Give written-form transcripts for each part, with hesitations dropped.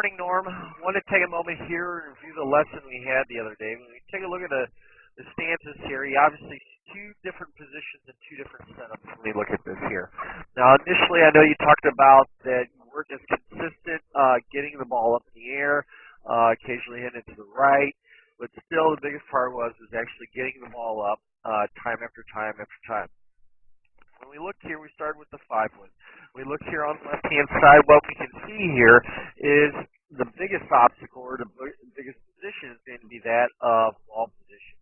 morning, Norm. I wanted to take a moment here and review the lesson we had the other day. When we take a look at the stances here, you obviously see two different positions and two different setups when we look at this here. Now, initially, I know you talked about that you weren't as consistent getting the ball up in the air, occasionally hitting it to the right, but still the biggest part was actually getting the ball up time after time after time. When we look here, we started with the 5-wood. We look here on the left-hand side. What we can see here is the biggest obstacle or the biggest position is going to be that of ball position.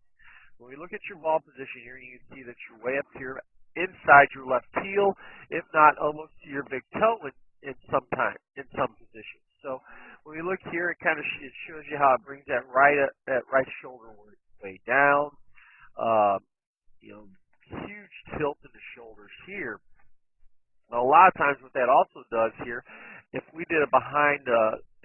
When we look at your ball position here, you can see that you're way up here inside your left heel, if not almost to your big toe in some positions. So when we look here, it kind of shows you how it brings that right shoulder way down. Huge tilt in the shoulders here. Now, a lot of times what that also does here, if we did it behind,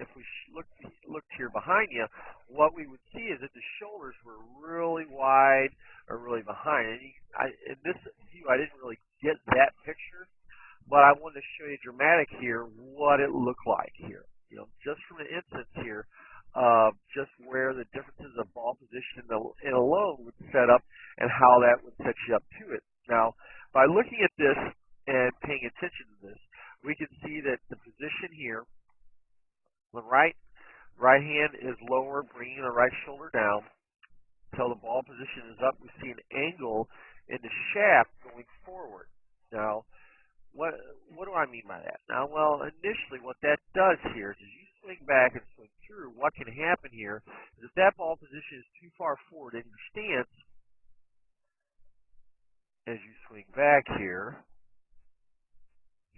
if we looked here behind you, what we would see is that the shoulders were really wide or really behind. And in this view, I didn't really get that picture, but I wanted to show you dramatic here what it looked like here. Just from the instance here of just where the differences of ball position in alone would set up and how that would set you up to it. Now, by looking at this and paying attention to this, we can see that the position here, the right hand is lower, bringing the right shoulder down until the ball position is up. We see an angle in the shaft going forward. Now, what do I mean by that? Now, well, initially what that does here is as you swing back and swing through, what can happen here is if that ball position is too far forward in your stance, as you swing back here,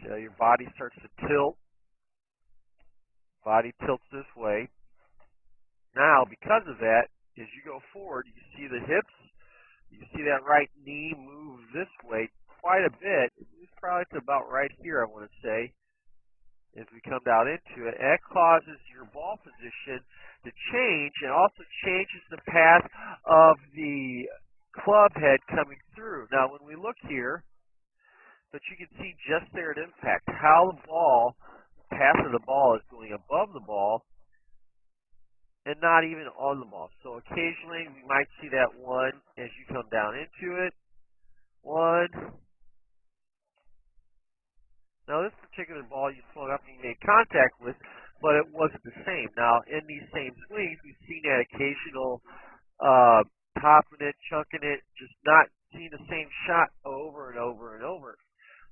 so your body starts to tilt. Body tilts this way. Now, because of that, as you go forward, you see the hips, you see that right knee move this way quite a bit. It's probably to about right here, I want to say, as we come down into it. That causes your ball position to change and also changes the path of the club head coming through. Now, when we look here, but you can see just there at impact how the path of the ball is going above the ball and not even on the ball. So occasionally we might see that one as you come down into it. One. Now, this particular ball you swung up and you made contact with, but it wasn't the same. Now, in these same swings, we've seen that occasional topping it, chunking it, just not seeing the same shot over and over and over.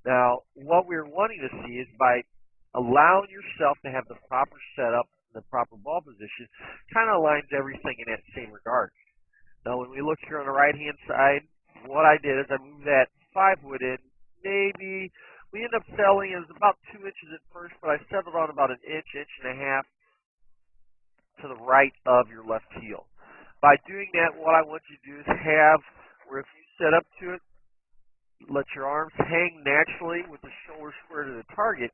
Now, what we're wanting to see is by allowing yourself to have the proper setup, the proper ball position, kind of aligns everything in that same regard. Now, when we look here on the right-hand side, what I did is I moved that 5-wood in. Maybe we end up settling it was about 2 inches at first, but I settled on about an inch, inch and a half to the right of your left heel. By doing that, what I want you to do is have where if you set up to it, let your arms hang naturally with the shoulder square to the target.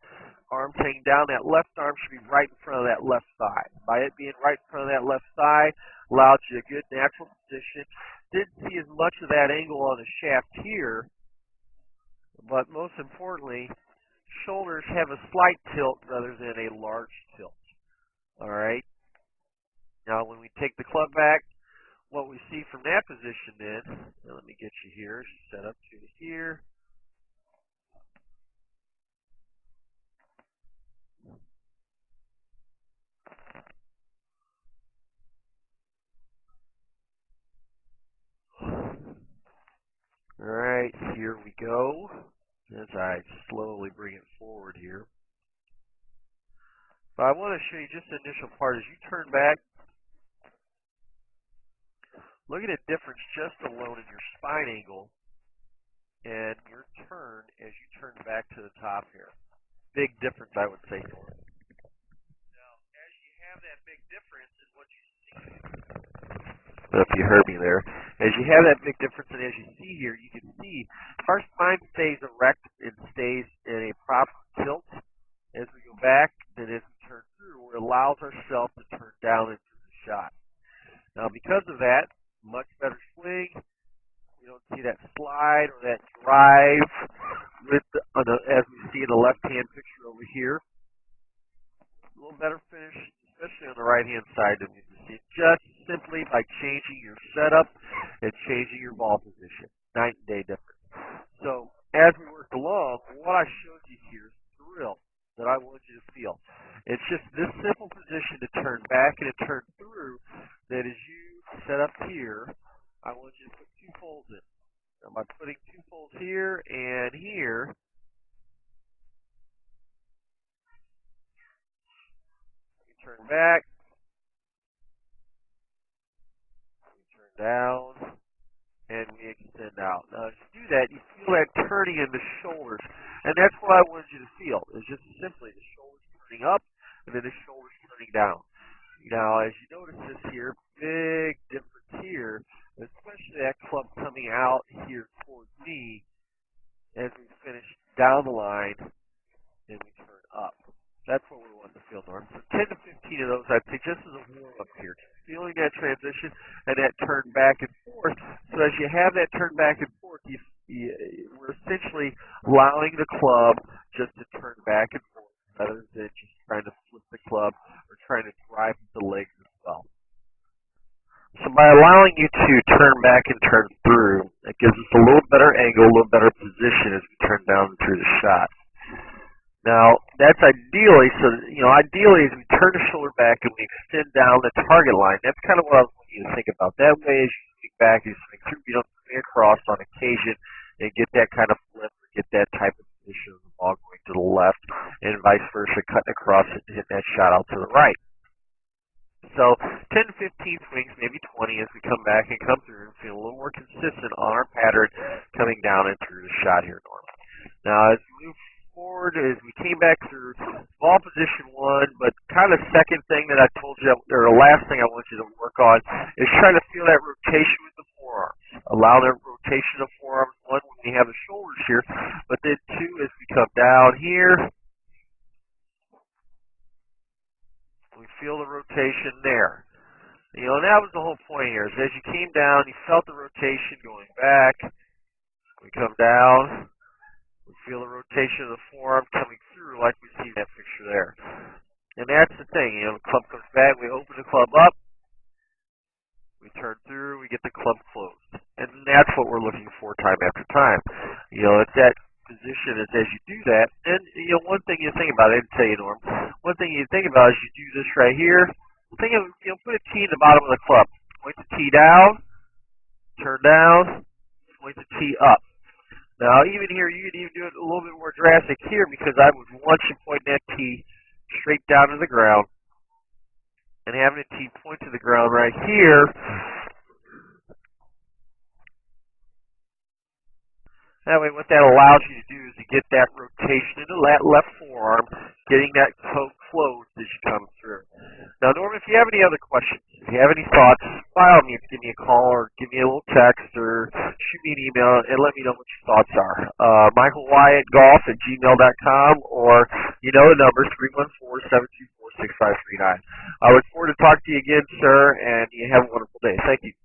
Arms hang down. That left arm should be right in front of that left thigh. By it being right in front of that left thigh, allowed you a good natural position. Didn't see as much of that angle on the shaft here, but most importantly, shoulders have a slight tilt rather than a large tilt. All right. Now, when we take the club back, what we see from that position then, now let me get you here, set up to here. All right, here we go. As I slowly bring it forward here. But I want to show you just the initial part. As you turn back, look at the difference just alone in your spine angle and your turn as you turn back to the top here. Big difference, I would say. Now, as you have that big difference in what you see, I don't know if you heard me there. As you have that big difference, and as you see here, you can see our spine stays erect and stays in a proper tilt. As we go back, then as we turn through, it allows ourselves to turn down into the shot. Now, because of that, much better swing. You don't see that slide or that drive with as we see in the left-hand picture over here. A little better finish, especially on the right-hand side of the machine, just simply by changing your setup and changing your ball position. Night and day difference. So as we worked along, what I showed you here is the thrill that I want you to feel. It's just this simple position to turn back and to turn through that as you set up here, I want you to put 2 folds in. Now by putting 2 folds here and here, you turn back, you turn down, and we extend out. Now, as you do that, you feel that turning in the shoulders, and that's what I wanted you to feel. It's just simply the shoulders turning up, and then the shoulders turning down. Now, as you notice this here, big difference here, especially that club coming out here towards me as we finish down the line and we turn up. That's what we want to feel, Norm. So 10 to 15 of those, I'd say, just as a warm-up here. Just feeling that transition and that turn back and forth. So as you have that turn back and forth, we're essentially allowing the club just to turn back and forth rather than just trying to flip the club or trying to drive the legs as well. So by allowing you to turn back and turn through, it gives us a little better angle, a little better position as we turn down through the shot. Now, that's ideally, so, ideally as we turn the shoulder back and we extend down the target line, that's kind of what I was wanting you to think about. That way, as you swing back, you swing through, you don't swing across on occasion and get that kind of flip or get that type of position of the ball going to the left and vice versa, cutting across it and hitting that shot out to the right. So 10 to 15 swings, maybe 20 as we come back and come through and feel a little more consistent on our pattern coming down and through the shot here normally. Now, as we move forward, as we came back through ball position 1, but kind of second thing that I told you, or the last thing I want you to work on is trying to feel that rotation with the forearms. Allow that rotation of forearms, 1, when we have the shoulders here, but then 2, as we come down here, we feel the rotation there. And that was the whole point here, is as you came down, you felt the rotation going back, we come down, we feel the rotation of the forearm coming through like we see in that picture there. And that's the thing, the club comes back, we open the club up, we turn through, we get the club closed. And that's what we're looking for time after time. It's that position is as you do that. And, one thing you think about, I didn't tell you, Norm, one thing you think about is you do this right here, think of, put a T in the bottom of the club. Point the T down, turn down, point the T up. Now, even here, you can even do it a little bit more drastic here because I would want you pointing that T straight down to the ground and having a T point to the ground right here. That way, what that allows you to do is to get that rotation into that left forearm, getting that toe closed as you come through. Now, Norm, if you have any other questions, if you have any thoughts, by all means, give me a call or give me a little text or shoot me an email and let me know what your thoughts are. Michael Wyatt Golf at gmail.com, or the number 314-724-6539. I look forward to talking to you again, sir, and you have a wonderful day. Thank you.